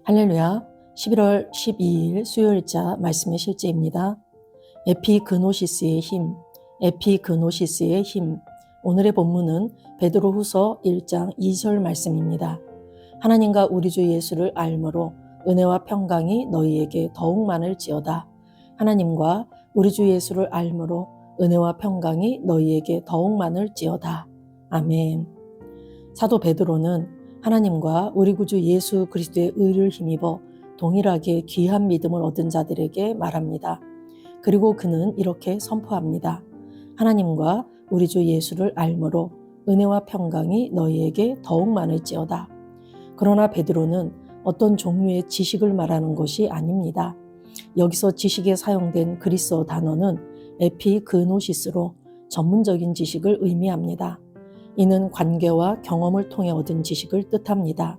할렐루야. 11월 12일 수요일자 말씀의 실제입니다. 에피그노시스의 힘, 에피그노시스의 힘. 오늘의 본문은 베드로후서 1장 2절 말씀입니다. 하나님과 우리 주 예수를 알므로 은혜와 평강이 너희에게 더욱 많을지어다. 하나님과 우리 주 예수를 알므로 은혜와 평강이 너희에게 더욱 많을지어다. 아멘. 사도 베드로는 하나님과 우리 구주 예수 그리스도의 의를 힘입어 동일하게 귀한 믿음을 얻은 자들에게 말합니다. 그리고 그는 이렇게 선포합니다. 하나님과 우리 주 예수를 알므로 은혜와 평강이 너희에게 더욱 많을지어다. 그러나 베드로는 어떤 종류의 지식을 말하는 것이 아닙니다. 여기서 지식에 사용된 그리스어 단어는 에피그노시스로 전문적인 지식을 의미합니다. 이는 관계와 경험을 통해 얻은 지식을 뜻합니다.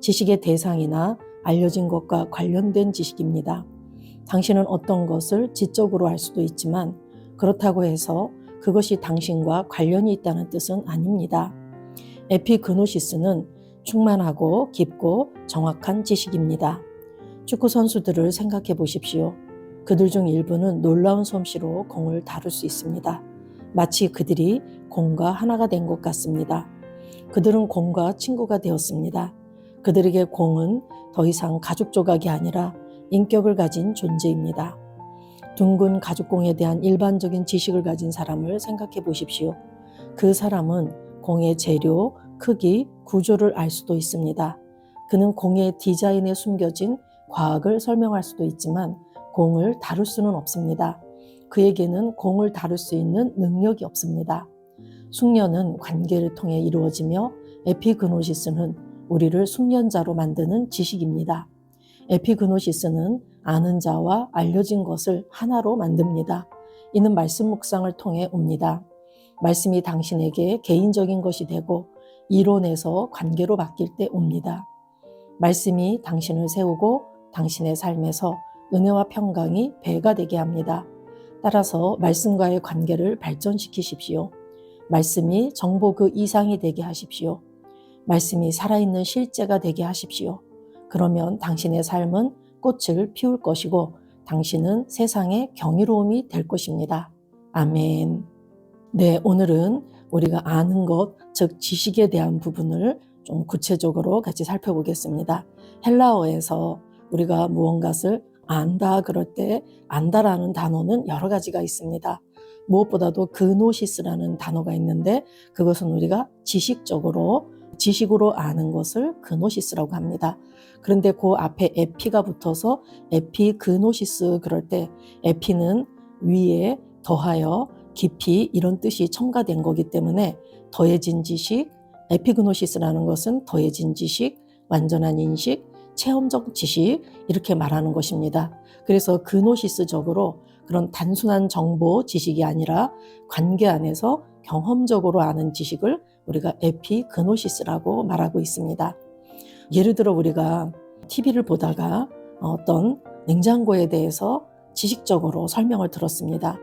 지식의 대상이나 알려진 것과 관련된 지식입니다. 당신은 어떤 것을 지적으로 알 수도 있지만 그렇다고 해서 그것이 당신과 관련이 있다는 뜻은 아닙니다. 에피그노시스는 충만하고 깊고 정확한 지식입니다. 축구 선수들을 생각해 보십시오. 그들 중 일부는 놀라운 솜씨로 공을 다룰 수 있습니다. 마치 그들이 공과 하나가 된 것 같습니다. 그들은 공과 친구가 되었습니다. 그들에게 공은 더 이상 가죽 조각이 아니라 인격을 가진 존재입니다. 둥근 가죽공에 대한 일반적인 지식을 가진 사람을 생각해 보십시오. 그 사람은 공의 재료, 크기, 구조를 알 수도 있습니다. 그는 공의 디자인에 숨겨진 과학을 설명할 수도 있지만 공을 다룰 수는 없습니다. 그에게는 공을 다룰 수 있는 능력이 없습니다. 숙련은 관계를 통해 이루어지며 에피그노시스는 우리를 숙련자로 만드는 지식입니다. 에피그노시스는 아는 자와 알려진 것을 하나로 만듭니다. 이는 말씀 묵상을 통해 옵니다. 말씀이 당신에게 개인적인 것이 되고 이론에서 관계로 바뀔 때 옵니다. 말씀이 당신을 세우고 당신의 삶에서 은혜와 평강이 배가 되게 합니다. 따라서 말씀과의 관계를 발전시키십시오. 말씀이 정보 그 이상이 되게 하십시오. 말씀이 살아있는 실제가 되게 하십시오. 그러면 당신의 삶은 꽃을 피울 것이고 당신은 세상의 경이로움이 될 것입니다. 아멘. 네, 오늘은 우리가 아는 것, 즉 지식에 대한 부분을 좀 구체적으로 같이 살펴보겠습니다. 헬라어에서 우리가 무언가를 안다 그럴 때 안다라는 단어는 여러 가지가 있습니다. 무엇보다도 그노시스라는 단어가 있는데 그것은 우리가 지식으로 아는 것을 그노시스라고 합니다. 그런데 그 앞에 에피가 붙어서 에피그노시스 그럴 때 에피는 위에 더하여 깊이 이런 뜻이 첨가된 거기 때문에 더해진 지식, 에피그노시스라는 것은 더해진 지식, 완전한 인식, 체험적 지식 이렇게 말하는 것입니다. 그래서 그노시스적으로 그런 단순한 정보 지식이 아니라 관계 안에서 경험적으로 아는 지식을 우리가 에피그노시스라고 말하고 있습니다. 예를 들어 우리가 TV를 보다가 어떤 냉장고에 대해서 지식적으로 설명을 들었습니다.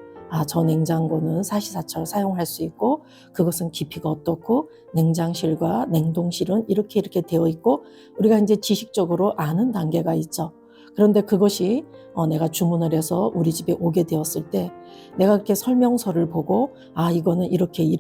저 냉장고는 사시사철 사용할 수 있고 그것은 깊이가 어떻고 냉장실과 냉동실은 이렇게 되어 있고 우리가 이제 지식적으로 아는 단계가 있죠. 그런데 그것이 내가 주문을 해서 우리 집에 오게 되었을 때 내가 그렇게 설명서를 보고 이거는 이렇게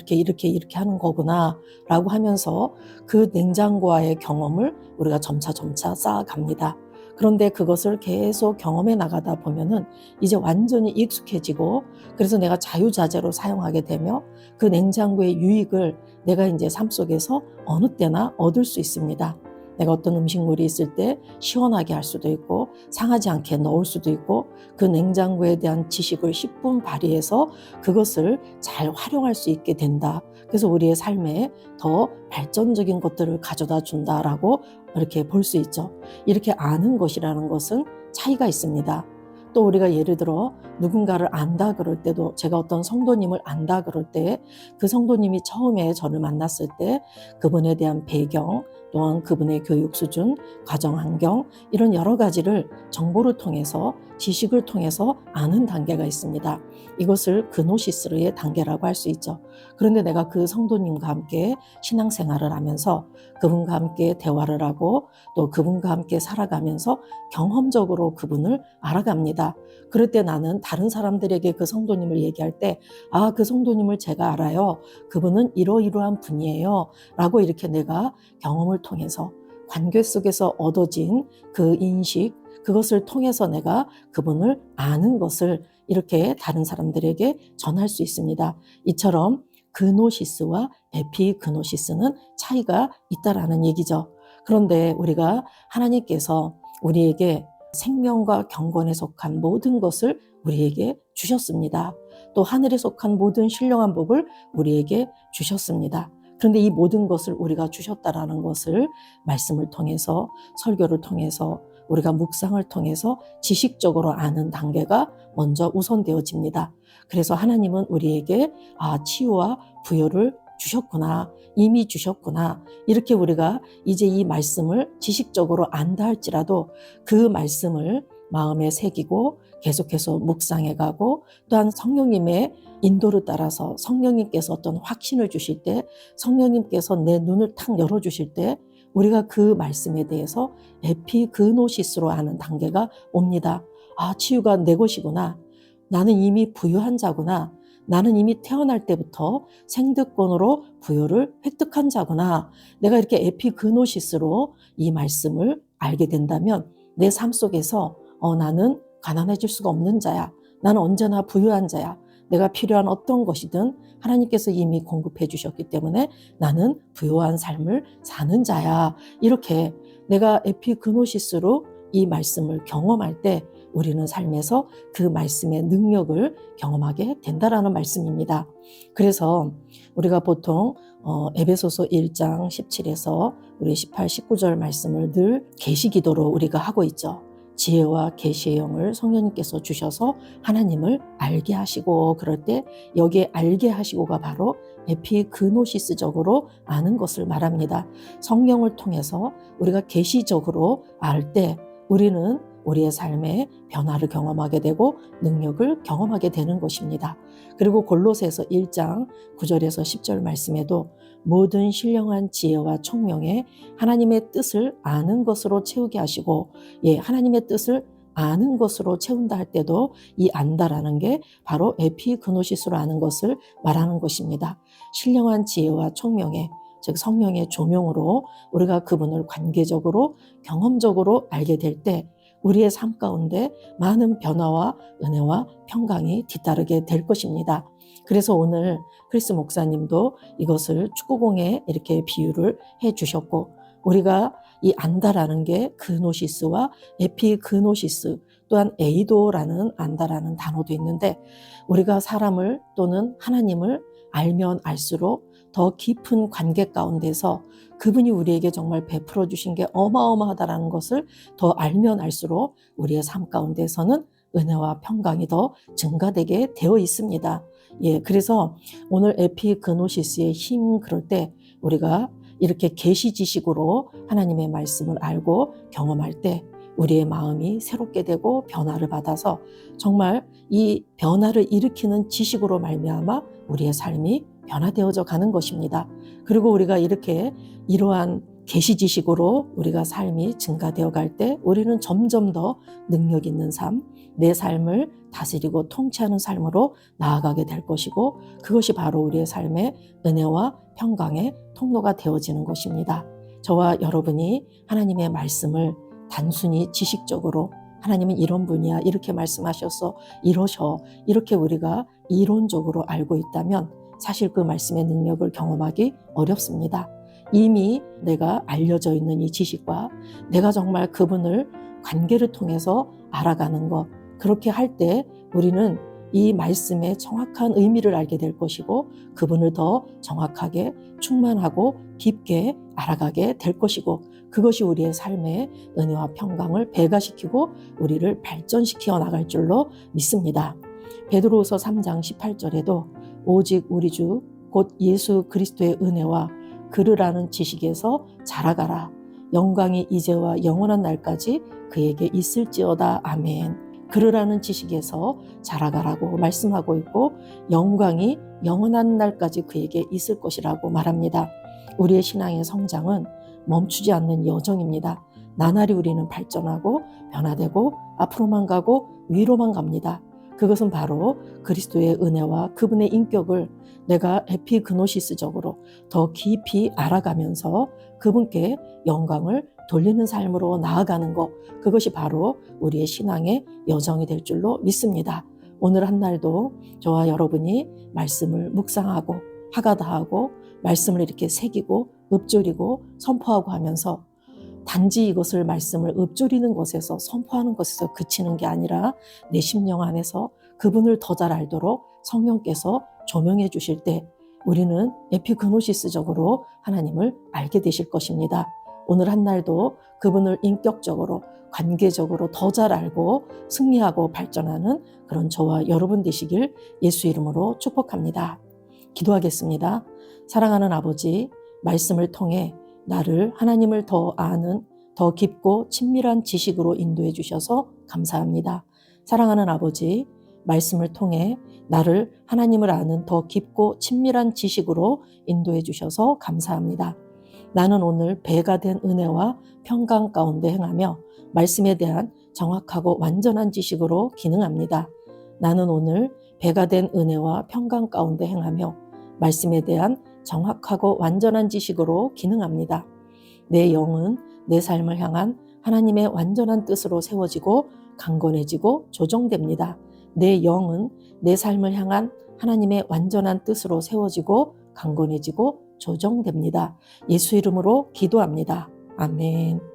하는 거구나 라고 하면서 그 냉장고와의 경험을 우리가 점차 쌓아갑니다. 그런데 그것을 계속 경험해 나가다 보면은 이제 완전히 익숙해지고 그래서 내가 자유자재로 사용하게 되며 그 냉장고의 유익을 내가 이제 삶 속에서 어느 때나 얻을 수 있습니다. 내가 어떤 음식물이 있을 때 시원하게 할 수도 있고 상하지 않게 넣을 수도 있고 그 냉장고에 대한 지식을 10분 발휘해서 그것을 잘 활용할 수 있게 된다. 그래서 우리의 삶에 더 발전적인 것들을 가져다 준다라고 이렇게 볼 수 있죠. 이렇게 아는 것이라는 것은 차이가 있습니다. 또 우리가 예를 들어 누군가를 안다 그럴 때도 제가 어떤 성도님을 안다 그럴 때 그 성도님이 처음에 저를 만났을 때 그분에 대한 배경 또한 그분의 교육 수준, 가정 환경 이런 여러 가지를 정보를 통해서 지식을 통해서 아는 단계가 있습니다. 이것을 그노시스의 단계라고 할 수 있죠. 그런데 내가 그 성도님과 함께 신앙생활을 하면서 그분과 함께 대화를 하고 또 그분과 함께 살아가면서 경험적으로 그분을 알아갑니다. 그럴 때 나는 다른 사람들에게 그 성도님을 얘기할 때, 아, 그 성도님을 제가 알아요. 그분은 이러이러한 분이에요. 라고 이렇게 내가 경험을 통해서 관계 속에서 얻어진 그 인식, 그것을 통해서 내가 그분을 아는 것을 이렇게 다른 사람들에게 전할 수 있습니다. 이처럼 그노시스와 에피그노시스는 차이가 있다라는 얘기죠. 그런데 우리가 하나님께서 우리에게 생명과 경건에 속한 모든 것을 우리에게 주셨습니다. 또 하늘에 속한 모든 신령한 복을 우리에게 주셨습니다. 그런데 이 모든 것을 우리가 주셨다라는 것을 말씀을 통해서, 설교를 통해서, 우리가 묵상을 통해서 지식적으로 아는 단계가 먼저 우선되어집니다. 그래서 하나님은 우리에게 치유와 부여를 주셨구나, 이미 주셨구나, 이렇게 우리가 이제 이 말씀을 지식적으로 안다 할지라도 그 말씀을 마음에 새기고 계속해서 묵상해가고, 또한 성령님의 인도를 따라서 성령님께서 어떤 확신을 주실 때, 성령님께서 내 눈을 탁 열어주실 때 우리가 그 말씀에 대해서 에피그노시스로 하는 단계가 옵니다. 아, 치유가 내 것이구나. 나는 이미 부유한 자구나. 나는 이미 태어날 때부터 생득권으로 부여를 획득한 자구나. 내가 이렇게 에피그노시스로 이 말씀을 알게 된다면 내 삶 속에서 나는 가난해질 수가 없는 자야. 나는 언제나 부유한 자야. 내가 필요한 어떤 것이든 하나님께서 이미 공급해 주셨기 때문에 나는 부유한 삶을 사는 자야. 이렇게 내가 에피그노시스로 이 말씀을 경험할 때 우리는 삶에서 그 말씀의 능력을 경험하게 된다라는 말씀입니다. 그래서 우리가 보통 에베소서 1장 17에서 우리 18, 19절 말씀을 늘 계시기도로 우리가 하고 있죠. 지혜와 계시의 영을 성령님께서 주셔서 하나님을 알게 하시고, 그럴 때 여기에 알게 하시고가 바로 에피그노시스적으로 아는 것을 말합니다. 성령을 통해서 우리가 계시적으로 알 때 우리는 우리의 삶에 변화를 경험하게 되고 능력을 경험하게 되는 것입니다. 그리고 골로새서 1장 9절에서 10절 말씀에도 모든 신령한 지혜와 총명에 하나님의 뜻을 아는 것으로 채우게 하시고, 하나님의 뜻을 아는 것으로 채운다 할 때도 이 안다라는 게 바로 에피그노시스로 아는 것을 말하는 것입니다. 신령한 지혜와 총명에, 즉 성령의 조명으로 우리가 그분을 관계적으로 경험적으로 알게 될 때 우리의 삶 가운데 많은 변화와 은혜와 평강이 뒤따르게 될 것입니다. 그래서 오늘 크리스 목사님도 이것을 축구공에 이렇게 비유를 해 주셨고, 우리가 이 안다라는 게 그노시스와 에피그노시스, 또한 에이도라는 안다라는 단어도 있는데, 우리가 사람을 또는 하나님을 알면 알수록 더 깊은 관계 가운데서 그분이 우리에게 정말 베풀어 주신 게 어마어마하다라는 것을 더 알면 알수록 우리의 삶 가운데서는 은혜와 평강이 더 증가되게 되어 있습니다. 그래서 오늘 에피그노시스의 힘, 그럴 때 우리가 이렇게 계시 지식으로 하나님의 말씀을 알고 경험할 때 우리의 마음이 새롭게 되고 변화를 받아서 정말 이 변화를 일으키는 지식으로 말미암아 우리의 삶이 변화되어져 가는 것입니다. 그리고 우리가 이렇게 이러한 계시 지식으로 우리가 삶이 증가되어 갈 때 우리는 점점 더 능력 있는 삶, 내 삶을 다스리고 통치하는 삶으로 나아가게 될 것이고, 그것이 바로 우리의 삶의 은혜와 평강의 통로가 되어지는 것입니다. 저와 여러분이 하나님의 말씀을 단순히 지식적으로 하나님은 이런 분이야, 이렇게 말씀하셔서 이러셔, 이렇게 우리가 이론적으로 알고 있다면 사실 그 말씀의 능력을 경험하기 어렵습니다. 이미 내가 알려져 있는 이 지식과 내가 정말 그분을 관계를 통해서 알아가는 것, 그렇게 할 때 우리는 이 말씀의 정확한 의미를 알게 될 것이고 그분을 더 정확하게 충만하고 깊게 알아가게 될 것이고, 그것이 우리의 삶의 은혜와 평강을 배가시키고 우리를 발전시켜 나갈 줄로 믿습니다. 베드로후서 3장 18절에도 오직 우리 주 곧 예수 그리스도의 은혜와 그를 아는 지식에서 자라가라. 영광이 이제와 영원한 날까지 그에게 있을지어다. 아멘. 그러라는 지식에서 자라가라고 말씀하고 있고 영광이 영원한 날까지 그에게 있을 것이라고 말합니다. 우리의 신앙의 성장은 멈추지 않는 여정입니다. 나날이 우리는 발전하고 변화되고 앞으로만 가고 위로만 갑니다. 그것은 바로 그리스도의 은혜와 그분의 인격을 내가 에피그노시스적으로 더 깊이 알아가면서 그분께 영광을 돌리는 삶으로 나아가는 것, 그것이 바로 우리의 신앙의 여정이 될 줄로 믿습니다. 오늘 한 날도 저와 여러분이 말씀을 묵상하고 하가다하고 말씀을 이렇게 새기고 읊조리고 선포하고 하면서 단지 이것을 말씀을 읊조리는 것에서 선포하는 것에서 그치는 게 아니라 내 심령 안에서 그분을 더 잘 알도록 성령께서 조명해 주실 때 우리는 에피그노시스적으로 하나님을 알게 되실 것입니다. 오늘 한 날도 그분을 인격적으로 관계적으로 더 잘 알고 승리하고 발전하는 그런 저와 여러분 되시길 예수 이름으로 축복합니다. 기도하겠습니다. 사랑하는 아버지, 말씀을 통해 나를 하나님을 더 아는 더 깊고 친밀한 지식으로 인도해 주셔서 감사합니다. 사랑하는 아버지, 말씀을 통해 나를 하나님을 아는 더 깊고 친밀한 지식으로 인도해 주셔서 감사합니다. 나는 오늘 배가 된 은혜와 평강 가운데 행하며 말씀에 대한 정확하고 완전한 지식으로 기능합니다. 나는 오늘 배가 된 은혜와 평강 가운데 행하며 말씀에 대한 정확하고 완전한 지식으로 기능합니다. 내 영은 내 삶을 향한 하나님의 완전한 뜻으로 세워지고 강건해지고 조정됩니다. 내 영은 내 삶을 향한 하나님의 완전한 뜻으로 세워지고 강건해지고 조정됩니다. 예수 이름으로 기도합니다. 아멘.